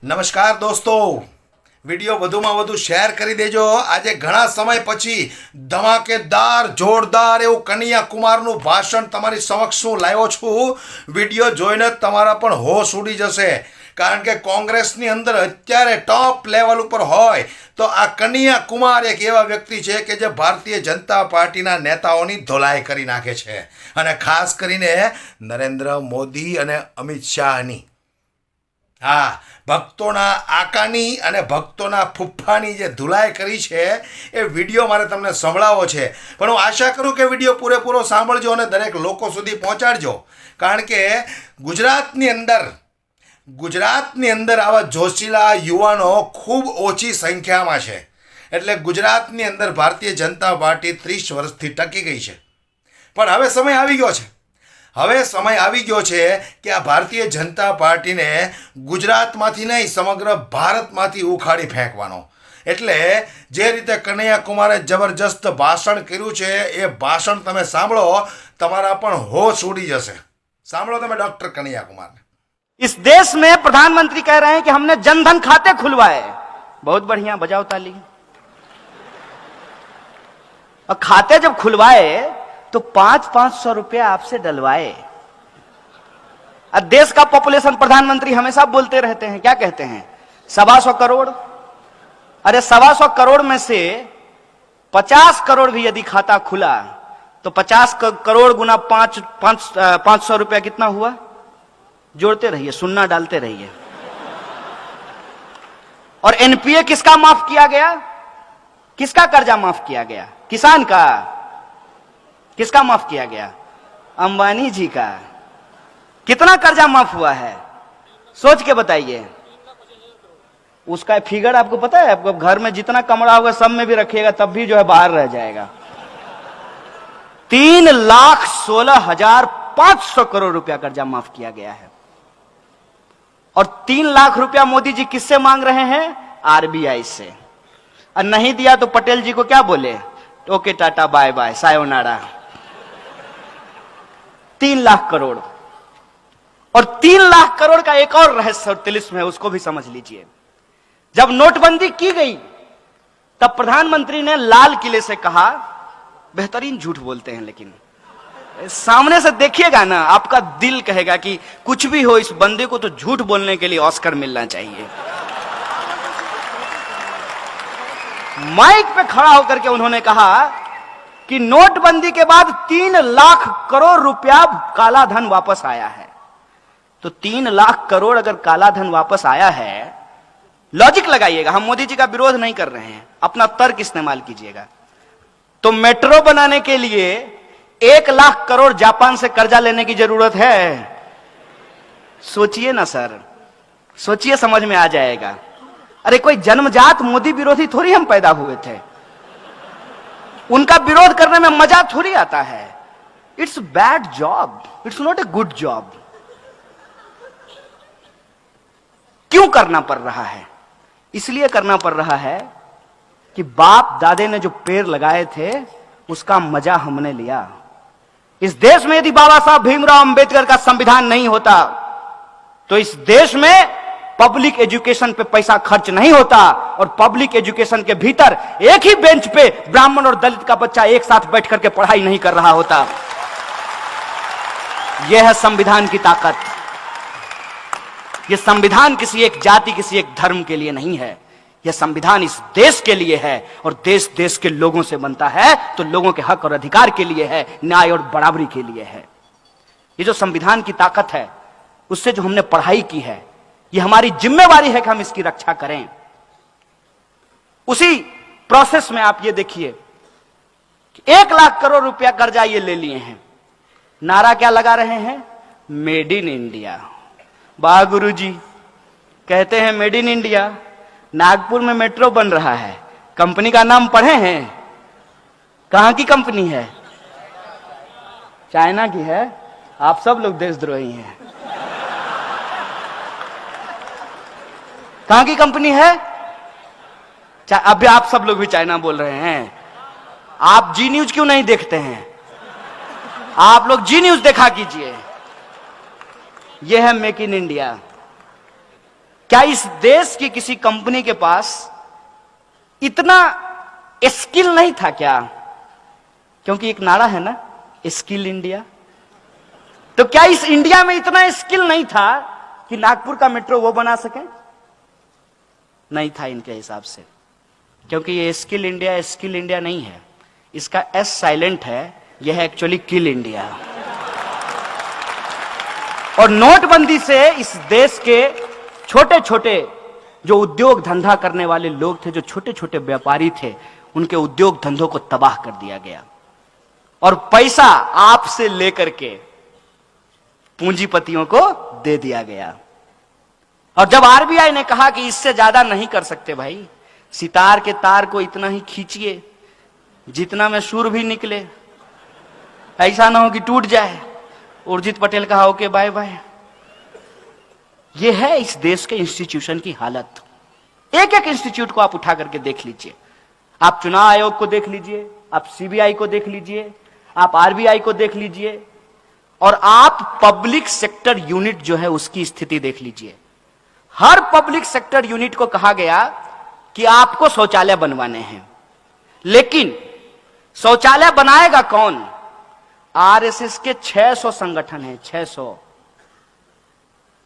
નમસ્કાર દોસ્તો, વિડીયો વધુમાં વધુ શેર કરી દેજો। આજે ઘણા સમય પછી ધમાકેદાર જોરદાર એવું કનૈયા કુમારનું ભાષણ તમારી સમક્ષ હું લાવ્યો છું। વિડીયો જોઈને તમારા પણ હોશ ઉડી જશે, કારણ કે કોંગ્રેસની અંદર અત્યારે ટોપ લેવલ ઉપર હોય તો આ કનૈયા કુમાર એક એવા વ્યક્તિ છે કે જે ભારતીય જનતા પાર્ટીના નેતાઓની ધોલાઈ કરી નાખે છે, અને ખાસ કરીને નરેન્દ્ર મોદી અને અમિત શાહની, હા, ભક્તોના આકાની અને ભક્તોના ફુફ્ફાની જે ધુલાઈ કરી છે એ વિડીયો મારે તમને સંભળાવો છે। પણ હું આશા કરું કે વિડીયો પૂરેપૂરો સાંભળજો અને દરેક લોકો સુધી પહોંચાડજો, કારણ કે ગુજરાતની અંદર આવા જોશીલા યુવાનો ખૂબ ઓછી સંખ્યામાં છે। એટલે ગુજરાતની અંદર ભારતીય જનતા પાર્ટી 30 વર્ષથી ટકી ગઈ છે, પણ હવે સમય આવી ગયો છે। હવે સમય આવી ગયો છે કે આ ભારતીય જનતા પાર્ટીને ગુજરાતમાંથી નહીં, સમગ્ર ભારતમાંથી ઉખાડી ફેંકવાનો। એટલે જે રીતે કનૈયા કુમારે જબરજસ્ત ભાષણ કર્યું છે એ ભાષણ તમે સાંભળો, તમારા પણ હોશ ઉડી જશે। સાંભળો તમે ડॉक्टर कन्हैया कुमार ने। इस देश में प्रधानमंत्री कह रहे हैं कि हमने जनधन खाते खुलवाए। बहुत बढ़िया, बजाओ ताली। और खाते जब खुलवाए तो 500-500 रुपया आपसे डलवाए। अब देश का पॉपुलेशन प्रधानमंत्री हमेशा बोलते रहते हैं, क्या कहते हैं, 125 करोड़। अरे 125 करोड़ में से 50 करोड़ भी यदि खाता खुला तो 50 करोड़ गुना 500 रुपया कितना हुआ? जोड़ते रहिए, सुन्ना डालते रहिए। और एनपीए किसका माफ किया गया? किसका कर्जा माफ किया गया? किसान का। किसका माफ किया गया? अंबानी जी का। कितना कर्जा माफ हुआ है सोच के बताइए। उसका फिगर आपको पता है? आपको घर में जितना कमरा होगा सब में भी रखिएगा तब भी जो है बाहर रह जाएगा। 3,16,500 करोड़ रुपया कर्जा माफ किया गया है। और 3 लाख रुपया मोदी जी किससे मांग रहे हैं? आरबीआई से। और नहीं दिया तो पटेल जी को क्या बोले? Okay tata bye bye sayonara. 3 lakh crore. और 3 लाख करोड़ का एक और रहस्य और तिलिस्म है, उसको भी समझ लीजिए। जब नोटबंदी की गई तब प्रधानमंत्री ने लाल किले से कहा, बेहतरीन झूठ बोलते हैं लेकिन सामने से देखिएगा ना, आपका दिल कहेगा कि कुछ भी हो, इस बंदे को तो झूठ बोलने के लिए ऑस्कर मिलना चाहिए। माइक पे खड़ा होकर के उन्होंने कहा कि नोटबंदी के बाद 3 लाख करोड़ रुपया काला धन वापस आया है। तो 3 लाख करोड़ अगर काला धन वापस आया है, लॉजिक लगाइएगा, हम मोदी जी का विरोध नहीं कर रहे हैं, अपना तर्क इस्तेमाल कीजिएगा। तो मेट्रो बनाने के लिए 1 लाख करोड़ जापान से कर्जा लेने की जरूरत है? सोचिए ना सर, सोचिए, समझ में आ जाएगा। अरे कोई जन्मजात मोदी विरोधी थोड़ी हम पैदा हुए थे, उनका विरोध करने में मजा थोड़ी आता है। It's bad job, it's not a good job. क्यों करना पड़ रहा है? इसलिए करना पड़ रहा है कि बाप दादे ने जो पेड़ लगाए थे उसका मजा हमने लिया। इस देश में यदि बाबा साहब भीमराव अंबेडकर का संविधान नहीं होता तो इस देश में पब्लिक एजुकेशन पे पैसा खर्च नहीं होता, और पब्लिक एजुकेशन के भीतर एक ही बेंच पे ब्राह्मण और दलित का बच्चा एक साथ बैठ करके पढ़ाई नहीं कर रहा होता। यह है संविधान की ताकत। यह संविधान किसी एक जाति, किसी एक धर्म के लिए नहीं है, यह संविधान इस देश के लिए है, और देश देश के लोगों से बनता है तो लोगों के हक और अधिकार के लिए है, न्याय और बराबरी के लिए है। ये जो संविधान की ताकत है, उससे जो हमने पढ़ाई की है, ये हमारी जिम्मेवारी है कि हम इसकी रक्षा करें। उसी प्रोसेस में आप ये देखिए, 1 लाख करोड़ रुपया कर्जा ये ले लिए हैं। नारा क्या लगा रहे हैं? Made in India. वाह गुरुजी, कहते हैं मेड इन इंडिया। नागपुर में मेट्रो बन रहा है, कंपनी का नाम पढ़े हैं? कहां की कंपनी है? चाइना की है। आप सब लोग देशद्रोही हैं। कहां की कंपनी है? अभी आप सब लोग भी चाइना बोल रहे हैं। आप जी न्यूज क्यों नहीं देखते हैं? आप लोग जी न्यूज देखा कीजिए। यह है मेक इन इंडिया। क्या इस देश की किसी कंपनी के पास इतना स्किल नहीं था क्या? क्योंकि एक नारा है ना, स्किल इंडिया। तो क्या इस इंडिया में इतना स्किल नहीं था कि नागपुर का मेट्रो वो बना सके? नहीं था इनके हिसाब से। क्योंकि ये स्किल इंडिया नहीं है, इसका एस साइलेंट है, यह है एक्चुअली किल इंडिया। और नोटबंदी से इस देश के छोटे छोटे जो उद्योग धंधा करने वाले लोग थे, जो छोटे छोटे व्यापारी थे, उनके उद्योग धंधों को तबाह कर दिया गया और पैसा आपसे लेकर के पूंजीपतियों को दे दिया गया। और जब आरबीआई ने कहा कि इससे ज्यादा नहीं कर सकते भाई, सितार के तार को इतना ही खींचिए जितना में सुर भी निकले, ऐसा ना हो कि टूट जाए। उर्जित पटेल कहा ओके बाय बाय। यह है इस देश के इंस्टीट्यूशन की हालत। एक एक इंस्टीट्यूट को आप उठा करके देख लीजिए। आप चुनाव आयोग को देख लीजिए, आप सीबीआई को देख लीजिए, आप आरबीआई को देख लीजिए, और आप पब्लिक सेक्टर यूनिट जो है उसकी स्थिति देख लीजिए। हर पब्लिक सेक्टर यूनिट को कहा गया कि आपको शौचालय बनवाने हैं, लेकिन शौचालय बनाएगा कौन? आरएसएस के 600 संगठन हैं, 600।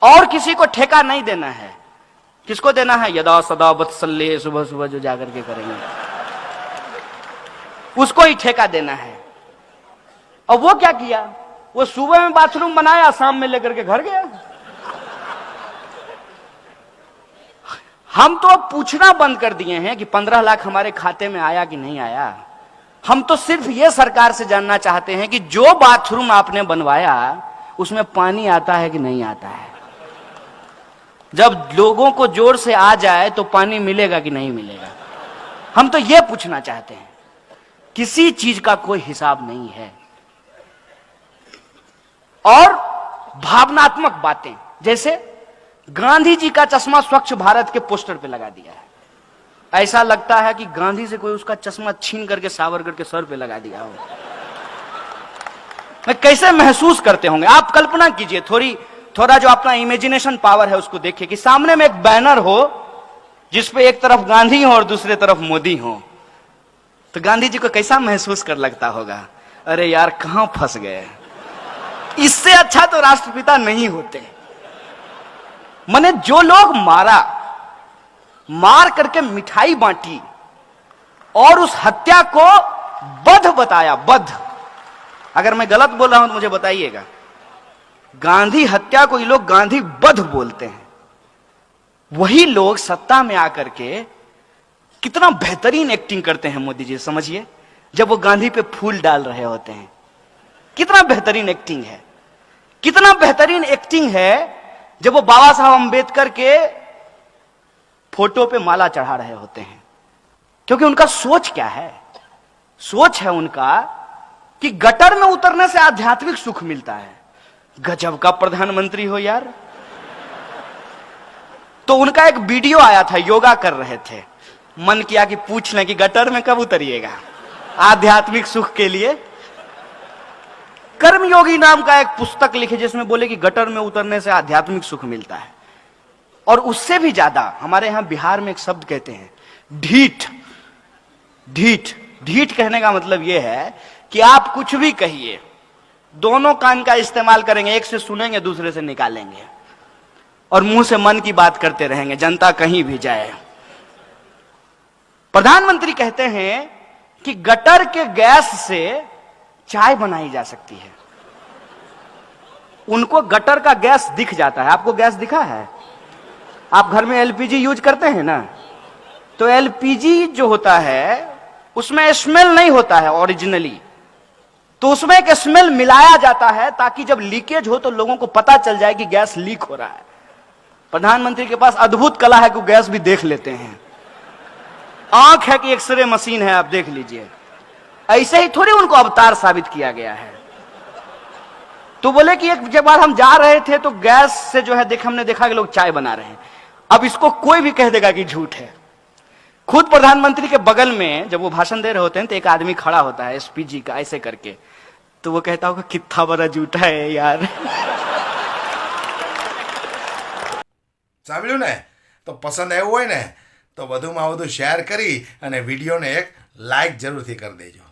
और किसी को ठेका नहीं देना है। किसको देना है? यदा सदा वत्सल्य, सुबह सुबह जो जाकर के करेंगे उसको ही ठेका देना है। और वो क्या किया? वो सुबह में बाथरूम बनाया, शाम में लेकर के घर गया। हम तो अब पूछना बंद कर दिए हैं कि 15 लाख हमारे खाते में आया कि नहीं आया। हम तो सिर्फ ये सरकार से जानना चाहते हैं कि जो बाथरूम आपने बनवाया उसमें पानी आता है कि नहीं आता है। जब लोगों को जोर से आ जाए तो पानी मिलेगा कि नहीं मिलेगा, हम तो ये पूछना चाहते हैं। किसी चीज का कोई हिसाब नहीं है। और भावनात्मक बातें, जैसे गांधी जी का चश्मा स्वच्छ भारत के पोस्टर पे लगा दिया है। ऐसा लगता है कि गांधी से कोई उसका चश्मा छीन करके सावरकर के सर पे लगा दिया हो। मैं कैसे महसूस करते होंगे आप कल्पना कीजिए। थोड़ा जो अपना इमेजिनेशन पावर है उसको देखिए कि सामने में एक बैनर हो जिसपे एक तरफ गांधी हो और दूसरे तरफ मोदी हो, तो गांधी जी को कैसा महसूस कर लगता होगा? अरे यार कहां फंस गए। इससे अच्छा तो राष्ट्रपिता नहीं होते। मैंने जो लोग मार करके मिठाई बांटी और उस हत्या को वध बताया, वध। अगर मैं गलत बोल रहा हूं तो मुझे बताइएगा। गांधी हत्या को ये लोग गांधी वध बोलते हैं। वही लोग सत्ता में आकर के कितना बेहतरीन एक्टिंग करते हैं मोदी जी, समझिए। जब वो गांधी पे फूल डाल रहे होते हैं, कितना बेहतरीन एक्टिंग है। कितना बेहतरीन एक्टिंग है जब वो बाबा साहब अंबेडकर के फोटो पे माला चढ़ा रहे होते हैं। क्योंकि उनका सोच क्या है? सोच है उनका कि गटर में उतरने से आध्यात्मिक सुख मिलता है। गजब का प्रधानमंत्री हो यार। तो उनका एक वीडियो आया था, योगा कर रहे थे। मन किया कि पूछ लें कि गटर में कब उतरिएगा आध्यात्मिक सुख के लिए। कर्मयोगी नाम का एक पुस्तक लिखे जिसमें बोले कि गटर में उतरने से आध्यात्मिक सुख मिलता है। और उससे भी ज्यादा हमारे यहां बिहार में एक शब्द कहते हैं, ढीठ। ढीठ ढीठ कहने का मतलब यह है कि आप कुछ भी कहिए, दोनों कान का इस्तेमाल करेंगे, एक से सुनेंगे दूसरे से निकालेंगे और मुंह से मन की बात करते रहेंगे, जनता कहीं भी जाए। प्रधानमंत्री कहते हैं कि गटर के गैस से चाय बनाई जा सकती है। उनको गटर का गैस दिख जाता है। आपको गैस दिखा है? आप घर में एलपीजी यूज करते हैं ना, तो एलपीजी जो होता है उसमें स्मेल नहीं होता है ओरिजिनली, तो उसमें एक स्मेल मिलाया जाता है ताकि जब लीकेज हो तो लोगों को पता चल जाए कि गैस लीक हो रहा है। प्रधानमंत्री के पास अद्भुत कला है कि गैस भी देख लेते हैं। आंख है कि एक्सरे मशीन है, आप देख लीजिए। ऐसे ही थोड़ी उनको अवतार साबित किया गया है। तो बोले कि एक जब बार हम जा रहे थे तो गैस से जो है हमने देखा कि लोग चाय बना रहे हैं। अब इसको कोई भी कह देगा कि झूठ है। खुद प्रधानमंत्री के बगल में जब वो भाषण दे रहे होते हैं तो एक आदमी खड़ा होता है एसपीजी का, ऐसे करके, तो वो कहता होगा कितना बड़ा झूठा है यार। સાંભળ્યું ને? તો પસંદ આવ્યું હોય ને તો વધુમાં વધુ શેર કરી અને વિડીયોને એક લાઈક જરૂરથી કરી દેજો.